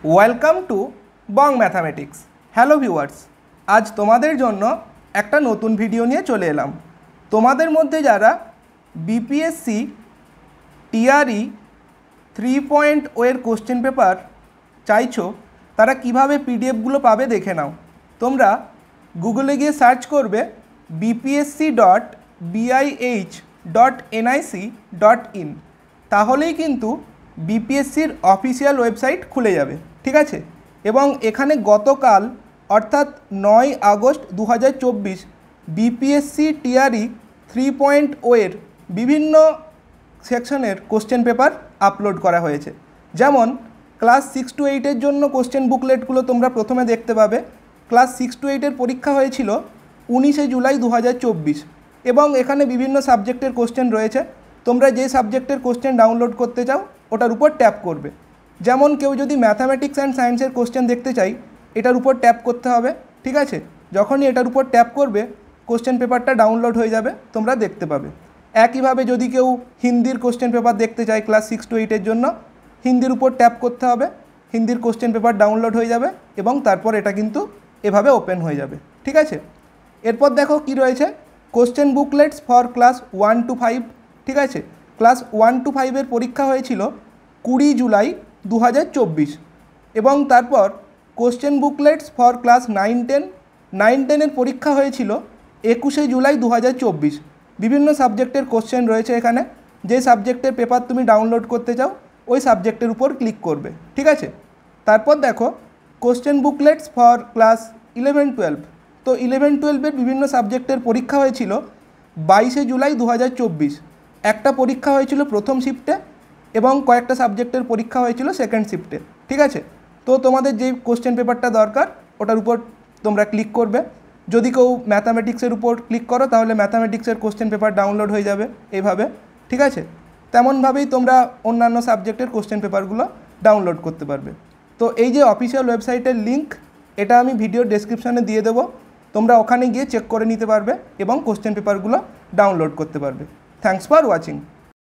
Welcome to Bong mathematics. Hello viewers, আজ তোমাদের জন্য একটা নতুন ভিডিও নিয়ে চলে এলাম। তোমাদের মধ্যে যারা বিপিএসসি টিআরই 3.0 এর কোশ্চেন পেপার চাইছো তারা কিভাবে পিডিএফগুলো পাবে দেখে নাও। তোমরা গুগলে গিয়ে সার্চ করবে bpsc.bih.nic.in, তাহলেই কিন্তু বিপিএসসির অফিসিয়াল ওয়েবসাইট খুলে যাবে, ঠিক আছে। এবং এখানে গতকাল অর্থাৎ 9 আগস্ট 2024 বিপিএসসি টিআরই 3.0 এর বিভিন্ন সেকশনের কোশ্চেন পেপার আপলোড করা হয়েছে। যেমন ক্লাস 6 to 8 এর জন্য কোশ্চেন বুকলেটগুলো তোমরা প্রথমে দেখতে পাবে। ক্লাস 6 to 8 এর পরীক্ষা হয়েছিল 19 জুলাই 2024 এবং এখানে বিভিন্ন সাবজেক্টের কোশ্চেন রয়েছে। তোমরা যে সাবজেক্টের কোশ্চেন ডাউনলোড করতে চাও ওটার উপর ট্যাপ করবে। যেমন কেউ যদি ম্যাথামেটিক্স অ্যান্ড সায়েন্সের কোশ্চেন দেখতে চাই, এটার উপর ট্যাপ করতে হবে, ঠিক আছে। যখনই এটার উপর ট্যাপ করবে কোশ্চেন পেপারটা ডাউনলোড হয়ে যাবে, তোমরা দেখতে পাবে। একইভাবে যদি কেউ হিন্দির কোশ্চেন পেপার দেখতে চায় ক্লাস 6 to 8 এর জন্য, হিন্দির উপর ট্যাপ করতে হবে, হিন্দির কোশ্চেন পেপার ডাউনলোড হয়ে যাবে এবং তারপর এটা কিন্তু এভাবে ওপেন হয়ে যাবে, ঠিক আছে। এরপর দেখো কি রয়েছে, কোশ্চেন বুকলেটস ফর ক্লাস 1 to 5, ঠিক আছে। ক্লাস 1 to 5 এর পরীক্ষা হয়েছিল 20 জুলাই 2024 এবং তারপর কোশ্চেন বুকলেটস ফর ক্লাস 9-10 এর পরীক্ষা হয়েছিল 21 জুলাই 2024। বিভিন্ন সাবজেক্টের কোশ্চেন রয়েছে এখানে। যে সাবজেক্টের পেপার তুমি ডাউনলোড করতে চাও ওই সাবজেক্টের উপর ক্লিক করবে, ঠিক আছে। তারপর দেখো কোশ্চেন বুকলেটস ফর ক্লাস 11-12। তো 11-12 এর বিভিন্ন সাবজেক্টের পরীক্ষা হয়েছিল 22 জুলাই 2024। একটা পরীক্ষা হয়েছিল প্রথম শিফটে এবং কয়েকটা সাবজেক্টের পরীক্ষা হয়েছিল সেকেন্ড শিফটে, ঠিক আছে। তো তোমাদের যেই কোশ্চেন পেপারটা দরকার ওটার উপর তোমরা ক্লিক করবে। যদি কেউ ম্যাথামেটিক্সের উপর ক্লিক করো তাহলে ম্যাথামেটিক্সের কোশ্চেন পেপার ডাউনলোড হয়ে যাবে এইভাবে, ঠিক আছে। তেমনভাবেই তোমরা অন্যান্য সাবজেক্টের কোশ্চেন পেপারগুলো ডাউনলোড করতে পারবে। তো এই যে অফিসিয়াল ওয়েবসাইটের লিঙ্ক, এটা আমি ভিডিওর ডেসক্রিপশানে দিয়ে দেবো। তোমরা ওখানে গিয়ে চেক করে নিতে পারবে এবং কোশ্চেন পেপারগুলো ডাউনলোড করতে পারবে। Thanks for watching.